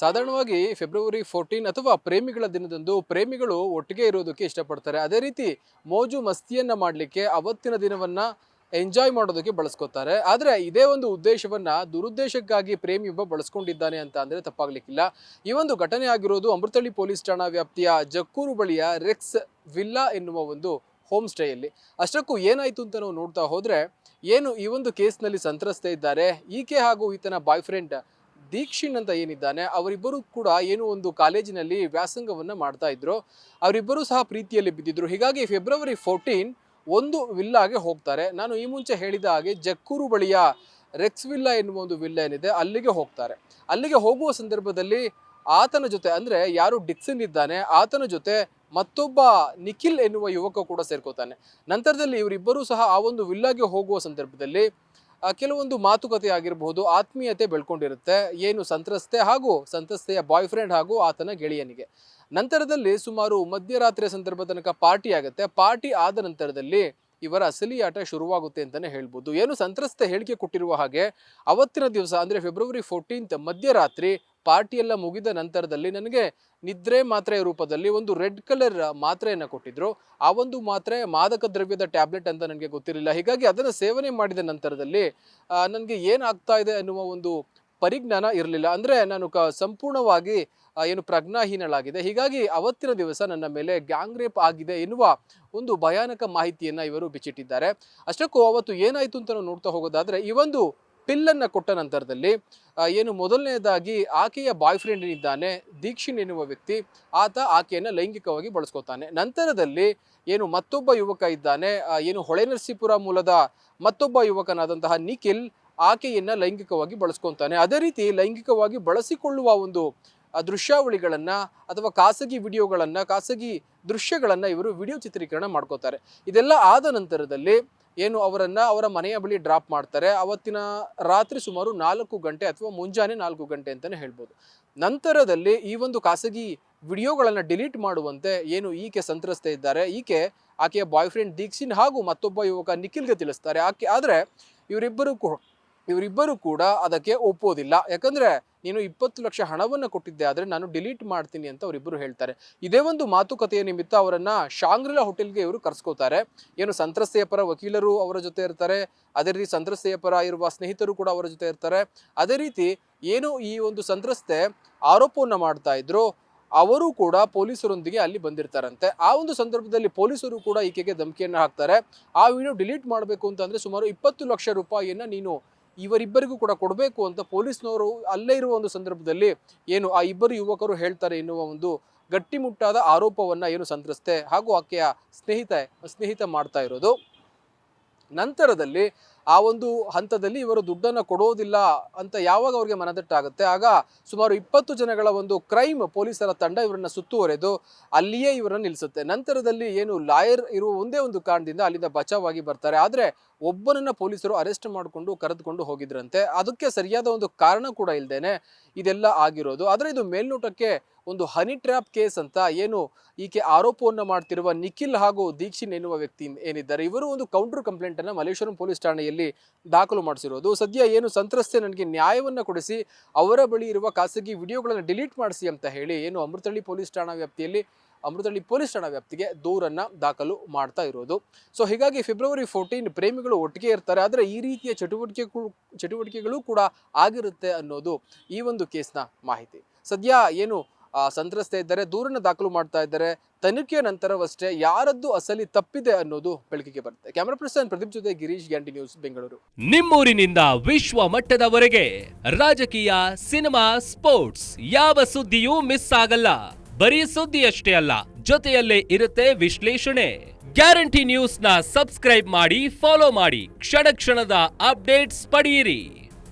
ಸಾಧಾರಣವಾಗಿ ಫೆಬ್ರವರಿ 14 ಅಥವಾ ಪ್ರೇಮಿಗಳ ದಿನದಂದು ಪ್ರೇಮಿಗಳು ಒಟ್ಟಿಗೆ ಇರೋದಕ್ಕೆ ಇಷ್ಟಪಡ್ತಾರೆ. ಅದೇ ರೀತಿ ಮೋಜು ಮಸ್ತಿಯನ್ನ ಮಾಡಲಿಕ್ಕೆ ಅವತ್ತಿನ ದಿನವನ್ನ ಎಂಜಾಯ್ ಮಾಡೋದಕ್ಕೆ ಬಳಸ್ಕೊತಾರೆ. ಆದರೆ ಇದೇ ಒಂದು ಉದ್ದೇಶವನ್ನ ದುರುದ್ದೇಶಕ್ಕಾಗಿ ಪ್ರೇಮಿಯೊಬ್ಬ ಬಳಸ್ಕೊಂಡಿದ್ದಾನೆ ಅಂತ ಅಂದ್ರೆ ತಪ್ಪಾಗ್ಲಿಕ್ಕಿಲ್ಲ. ಈ ಒಂದು ಘಟನೆ ಆಗಿರೋದು ಅಮೃತಹಳ್ಳಿ ಪೊಲೀಸ್ ಠಾಣಾ ವ್ಯಾಪ್ತಿಯ ಜಕ್ಕೂರು ಬಳಿಯ ರೆಕ್ಸ್ ವಿಲ್ಲಾ ಎನ್ನುವ ಒಂದು ಹೋಮ್ ಸ್ಟೇಯಲ್ಲಿ. ಅಷ್ಟಕ್ಕೂ ಏನಾಯ್ತು ಅಂತ ನಾವು ನೋಡ್ತಾ ಹೋದ್ರೆ, ಏನು ಈ ಒಂದು ಕೇಸ್ನಲ್ಲಿ ಸಂತ್ರಸ್ತೆ ಇದ್ದಾರೆ ಈಕೆ ಹಾಗೂ ಈತನ ಬಾಯ್ ಫ್ರೆಂಡ್ ದೀಕ್ಷಿಣ್ ಅಂತ ಏನಿದ್ದಾನೆ, ಅವರಿಬ್ಬರು ಕೂಡ ಏನು ಒಂದು ಕಾಲೇಜಿನಲ್ಲಿ ವ್ಯಾಸಂಗವನ್ನ ಮಾಡ್ತಾ ಇದ್ರು. ಅವರಿಬ್ಬರು ಸಹ ಪ್ರೀತಿಯಲ್ಲಿ ಬಿದ್ದಿದ್ರು. ಹೀಗಾಗಿ ಫೆಬ್ರವರಿ 14 ಒಂದು ವಿಲ್ಲಾಗೆ ಹೋಗ್ತಾರೆ. ನಾನು ಈ ಮುಂಚೆ ಹೇಳಿದ ಹಾಗೆ ಜಕ್ಕೂರು ಬಳಿಯ ರೆಕ್ಸ್ ವಿಲ್ಲಾ ಎನ್ನುವ ಒಂದು ವಿಲ್ಲಾ ಏನಿದೆ ಅಲ್ಲಿಗೆ ಹೋಗ್ತಾರೆ. ಅಲ್ಲಿಗೆ ಹೋಗುವ ಸಂದರ್ಭದಲ್ಲಿ ಆತನ ಜೊತೆ ಅಂದ್ರೆ ಯಾರು ಡಿಕ್ಸನ್ ಇದ್ದಾನೆ ಆತನ ಜೊತೆ ಮತ್ತೊಬ್ಬ ನಿಖಿಲ್ ಎನ್ನುವ ಯುವಕ ಕೂಡ ಸೇರ್ಕೋತಾನೆ. ನಂತರದಲ್ಲಿ ಇವರಿಬ್ಬರೂ ಸಹ ಆ ಒಂದು ವಿಲ್ಲಾಗೆ ಹೋಗುವ ಸಂದರ್ಭದಲ್ಲಿ ಕೆಲವೊಂದು ಮಾತುಕತೆ ಆಗಿರಬಹುದು, ಆತ್ಮೀಯತೆ ಬೆಳ್ಕೊಂಡಿರುತ್ತೆ ಏನು ಸಂತ್ರಸ್ತೆ ಹಾಗೂ ಸಂತ್ರಸ್ತೆಯ ಬಾಯ್ ಫ್ರೆಂಡ್ ಹಾಗೂ ಆತನ ಗೆಳೆಯನಿಗೆ. ನಂತರದಲ್ಲಿ ಸುಮಾರು ಮಧ್ಯರಾತ್ರಿಯ ಸಂದರ್ಭ ತನಕ ಪಾರ್ಟಿ ಆಗುತ್ತೆ. ಪಾರ್ಟಿ ಆದ ನಂತರದಲ್ಲಿ ಇವರ ಅಸಲಿಯಾಟ ಶುರುವಾಗುತ್ತೆ ಅಂತಾನೆ ಹೇಳ್ಬೋದು. ಏನು ಸಂತ್ರಸ್ತೆ ಹೇಳಿಕೆ ಕೊಟ್ಟಿರುವ ಹಾಗೆ ಅವತ್ತಿನ ದಿವಸ ಅಂದ್ರೆ ಫೆಬ್ರವರಿ 14 ಮಧ್ಯರಾತ್ರಿ ಪಾರ್ಟಿ ಎಲ್ಲ ಮುಗಿದ ನಂತರದಲ್ಲಿ ನನಗೆ ನಿದ್ರೆ ಮಾತ್ರೆ ರೂಪದಲ್ಲಿ ಒಂದು ರೆಡ್ ಕಲರ್ ಮಾತ್ರೆಯನ್ನು ಕೊಟ್ಟಿದ್ರು. ಆ ಒಂದು ಮಾತ್ರೆ ಮಾದಕ ದ್ರವ್ಯದ ಟ್ಯಾಬ್ಲೆಟ್ ಅಂತ ನನಗೆ ಗೊತ್ತಿರಲಿಲ್ಲ. ಹೀಗಾಗಿ ಅದನ್ನು ಸೇವನೆ ಮಾಡಿದ ನಂತರದಲ್ಲಿ ನನಗೆ ಏನಾಗ್ತಾ ಇದೆ ಅನ್ನುವ ಒಂದು ಪರಿಜ್ಞಾನ ಇರಲಿಲ್ಲ. ಅಂದ್ರೆ ನಾನು ಸಂಪೂರ್ಣವಾಗಿ ಏನು ಪ್ರಜ್ಞಾಹೀನಳಾಗಿದೆ. ಹೀಗಾಗಿ ಅವತ್ತಿನ ದಿವಸ ನನ್ನ ಮೇಲೆ ಗ್ಯಾಂಗ್ ರೇಪ್ ಆಗಿದೆ ಎನ್ನುವ ಒಂದು ಭಯಾನಕ ಮಾಹಿತಿಯನ್ನ ಇವರು ಬಿಚ್ಚಿಟ್ಟಿದ್ದಾರೆ. ಅಷ್ಟಕ್ಕೂ ಅವತ್ತು ಏನಾಯ್ತು ಅಂತ ನಾವು ನೋಡ್ತಾ ಹೋಗೋದಾದ್ರೆ, ಈ ಒಂದು ಪಿಲ್ಲನ್ನು ಕೊಟ್ಟ ನಂತರದಲ್ಲಿ ಏನು ಮೊದಲನೇದಾಗಿ ಆಕೆಯ ಬಾಯ್ ಫ್ರೆಂಡ್ ಏನಿದ್ದಾನೆ ದೀಕ್ಷಿಣ್ ಎನ್ನುವ ವ್ಯಕ್ತಿ, ಆತ ಆಕೆಯನ್ನು ಲೈಂಗಿಕವಾಗಿ ಬಳಸ್ಕೊತಾನೆ. ನಂತರದಲ್ಲಿ ಏನು ಮತ್ತೊಬ್ಬ ಯುವಕ ಇದ್ದಾನೆ, ಏನು ಹೊಳೆನರಸೀಪುರ ಮೂಲದ ಮತ್ತೊಬ್ಬ ಯುವಕನಾದಂತಹ ನಿಖಿಲ್ ಆಕೆಯನ್ನ ಲೈಂಗಿಕವಾಗಿ ಬಳಸ್ಕೊತಾನೆ. ಅದೇ ರೀತಿ ಲೈಂಗಿಕವಾಗಿ ಬಳಸಿಕೊಳ್ಳುವ ಒಂದು ದೃಶ್ಯಾವಳಿಗಳನ್ನ ಅಥವಾ ಖಾಸಗಿ ವಿಡಿಯೋಗಳನ್ನ, ಖಾಸಗಿ ದೃಶ್ಯಗಳನ್ನ ಇವರು ವಿಡಿಯೋ ಚಿತ್ರೀಕರಣ ಮಾಡ್ಕೋತಾರೆ. ಇದೆಲ್ಲ ಆದ ನಂತರದಲ್ಲಿ ಏನು ಅವರ ಮನೆಯ ಬಳಿ ಡ್ರಾಪ್ ಮಾಡ್ತಾರೆ. ಅವತ್ತಿನ ರಾತ್ರಿ ಸುಮಾರು 4 ಗಂಟೆ ಅಥವಾ ಮುಂಜಾನೆ 4 ಗಂಟೆ ಅಂತಾನೆ ಹೇಳ್ಬೋದು. ನಂತರದಲ್ಲಿ ಈ ಒಂದು ಖಾಸಗಿ ವಿಡಿಯೋಗಳನ್ನ ಡಿಲೀಟ್ ಮಾಡುವಂತೆ ಏನು ಈಕೆ ಸಂತ್ರಸ್ತೆ ಇದ್ದಾರೆ ಈಕೆ ಆಕೆಯ ಬಾಯ್ ಫ್ರೆಂಡ್ ದೀಕ್ಷಿಣ್ ಹಾಗೂ ಮತ್ತೊಬ್ಬ ಯುವಕ ನಿಖಿಲ್ಗೆ ತಿಳಿಸ್ತಾರೆ. ಆದ್ರೆ ಇವರಿಬ್ಬರು ಕೂಡ ಅದಕ್ಕೆ ಒಪ್ಪೋದಿಲ್ಲ. ಯಾಕಂದ್ರೆ ನೀನು 20 ಲಕ್ಷ ಹಣವನ್ನು ಕೊಟ್ಟಿದ್ದೆ, ಆದ್ರೆ ನಾನು ಡಿಲೀಟ್ ಮಾಡ್ತೀನಿ ಅಂತ ಅವರಿಬ್ಬರು ಹೇಳ್ತಾರೆ. ಇದೇ ಒಂದು ಮಾತುಕತೆಯ ನಿಮಿತ್ತ ಅವರನ್ನ ಶಾಂಗ್ರಿಲಾ ಹೋಟೆಲ್ಗೆ ಇವರು ಕರೆಸ್ಕೋತಾರೆ. ಏನು ಸಂತ್ರಸ್ತೆಯ ಪರ ವಕೀಲರು ಅವರ ಜೊತೆ ಇರ್ತಾರೆ, ಅದೇ ರೀತಿ ಸಂತ್ರಸ್ತೆಯ ಪರ ಇರುವ ಸ್ನೇಹಿತರು ಕೂಡ ಅವರ ಜೊತೆ ಇರ್ತಾರೆ. ಅದೇ ರೀತಿ ಏನು ಈ ಒಂದು ಸಂತ್ರಸ್ತೆ ಆರೋಪವನ್ನ ಮಾಡ್ತಾ ಇದ್ರು ಅವರು ಕೂಡ ಪೊಲೀಸರೊಂದಿಗೆ ಅಲ್ಲಿ ಬಂದಿರ್ತಾರಂತೆ. ಆ ಒಂದು ಸಂದರ್ಭದಲ್ಲಿ ಪೊಲೀಸರು ಕೂಡ ಈಕೆಗೆ ಧಮಕಿಯನ್ನ ಹಾಕ್ತಾರೆ. ಆ ವಿಡಿಯೋ ಡಿಲೀಟ್ ಮಾಡಬೇಕು ಅಂತಂದ್ರೆ ಸುಮಾರು 20 ಲಕ್ಷ ರೂಪಾಯಿಯನ್ನ ನೀನು ಇವರಿಬ್ಬರಿಗೂ ಕೂಡ ಕೊಡಬೇಕು ಅಂತ ಪೊಲೀಸ್ನವರು ಅಲ್ಲೇ ಇರುವ ಒಂದು ಸಂದರ್ಭದಲ್ಲಿ ಏನು ಆ ಇಬ್ಬರು ಯುವಕರು ಹೇಳ್ತಾರೆ ಎನ್ನುವ ಒಂದು ಗಟ್ಟಿಮುಟ್ಟಾದ ಆರೋಪವನ್ನ ಏನು ಸಂತ್ರಸ್ತೆ ಹಾಗೂ ಆಕೆಯ ಸ್ನೇಹಿತ ಮಾಡ್ತಾ ಇರೋದು. ನಂತರದಲ್ಲಿ ಆ ಒಂದು ಹಂತದಲ್ಲಿ ಇವರು ದುಡ್ಡನ್ನು ಕೊಡೋದಿಲ್ಲ ಅಂತ ಯಾವಾಗ ಅವ್ರಿಗೆ ಮನದಟ್ಟಾಗುತ್ತೆ, ಆಗ ಸುಮಾರು 20 ಜನಗಳ ಒಂದು ಕ್ರೈಮ್ ಪೊಲೀಸರ ತಂಡ ಇವರನ್ನ ಸುತ್ತುವರೆದು ಅಲ್ಲಿಯೇ ಇವರನ್ನ ನಿಲ್ಲಿಸುತ್ತೆ. ನಂತರದಲ್ಲಿ ಏನು ಲಾಯರ್ ಇರುವ ಒಂದೇ ಒಂದು ಕಾರಣದಿಂದ ಅಲ್ಲಿಂದ ಬಚಾವಾಗಿ ಬರ್ತಾರೆ. ಆದ್ರೆ ಒಬ್ಬನನ್ನ ಪೊಲೀಸರು ಅರೆಸ್ಟ್ ಮಾಡಿಕೊಂಡು ಕರೆದುಕೊಂಡು ಹೋಗಿದ್ರಂತೆ. ಅದಕ್ಕೆ ಸರಿಯಾದ ಒಂದು ಕಾರಣ ಕೂಡ ಇಲ್ದೇನೆ ಇದೆಲ್ಲ ಆಗಿರೋದು. ಆದ್ರೆ ಇದು ಮೇಲ್ನೋಟಕ್ಕೆ ಒಂದು ಹನಿ ಟ್ರ್ಯಾಪ್ ಕೇಸ್ ಅಂತ ಏನು ಈಕೆ ಆರೋಪವನ್ನು ಮಾಡ್ತಿರುವ ನಿಖಿಲ್ ಹಾಗೂ ದೀಕ್ಷಿಣ್ ಎನ್ನುವ ವ್ಯಕ್ತಿ ಏನಿದ್ದಾರೆ ಇವರು ಒಂದು ಕೌಂಟರ್ ಕಂಪ್ಲೇಂಟ್ ಅನ್ನ ಮಲ್ಲೇಶ್ವರಂ ಪೊಲೀಸ್ ಠಾಣೆಯಲ್ಲಿ ದಾಖಲು ಮಾಡಿಸಿರೋದು. ಸದ್ಯ ಏನು ಸಂತ್ರಸ್ತೆ ನನಗೆ ನ್ಯಾಯವನ್ನ ಕೊಡಿಸಿ ಅವರ ಬಳಿ ಇರುವ ಖಾಸಗಿ ವಿಡಿಯೋಗಳನ್ನು ಡಿಲೀಟ್ ಮಾಡಿಸಿ ಅಂತ ಹೇಳಿ ಏನು ಅಮೃತಹಳ್ಳಿ ಪೊಲೀಸ್ ಠಾಣಾ ವ್ಯಾಪ್ತಿಗೆ ದೂರನ್ನ ದಾಖಲು ಮಾಡ್ತಾ ಇರೋದು. ಸೊ ಹೀಗಾಗಿ ಫೆಬ್ರವರಿ 14 ಪ್ರೇಮಿಗಳು ಒಟ್ಟಿಗೆ ಇರ್ತಾರೆ, ಆದರೆ ಈ ರೀತಿಯ ಚಟುವಟಿಕೆಗಳು ಕೂಡ ಆಗಿರುತ್ತೆ ಅನ್ನೋದು ಈ ಒಂದು ಕೇಸ್ನ ಮಾಹಿತಿ. ಸದ್ಯ ಏನು ಸಂತ್ರಸ್ತೆ ಇದ್ದಾರೆ, ದೂರನ್ನ ದಾಖಲು ಮಾಡ್ತಾ ಇದ್ದಾರೆ. ತನಿಖೆಯ ನಂತರವಷ್ಟೇ ಯಾರದ್ದು ಅಸಲಿ ತಪ್ಪಿದೆ ಅನ್ನೋದು ಬೆಳಕಿಗೆ ಬರುತ್ತೆ. ಕ್ಯಾಮರಾ ಪರ್ಸನ್ ಪ್ರದೀಪ್ ಜೊತೆ ಗಿರೀಶ್, ಗ್ಯಾಂಟಿ ನ್ಯೂಸ್, ಬೆಂಗಳೂರು. ನಿಮ್ಮೂರಿನಿಂದ ವಿಶ್ವ ಮಟ್ಟದವರೆಗೆ ರಾಜಕೀಯ, ಸಿನಿಮಾ, ಸ್ಪೋರ್ಟ್ಸ್ ಯಾವ ಸುದ್ದಿಯೂ ಮಿಸ್ ಆಗಲ್ಲ. ಬರೀ ಸುದ್ದಿಯಷ್ಟೇ ಅಲ್ಲ, ಜೊತೆಯಲ್ಲೇ ಇರುತ್ತೆ ವಿಶ್ಲೇಷಣೆ. ಗ್ಯಾರಂಟಿ ನ್ಯೂಸ್ ನ ಸಬ್ಸ್ಕ್ರೈಬ್ ಮಾಡಿ, ಫಾಲೋ ಮಾಡಿ, ಕ್ಷಣ ಕ್ಷಣದ ಅಪ್ಡೇಟ್ಸ್ ಪಡೆಯಿರಿ.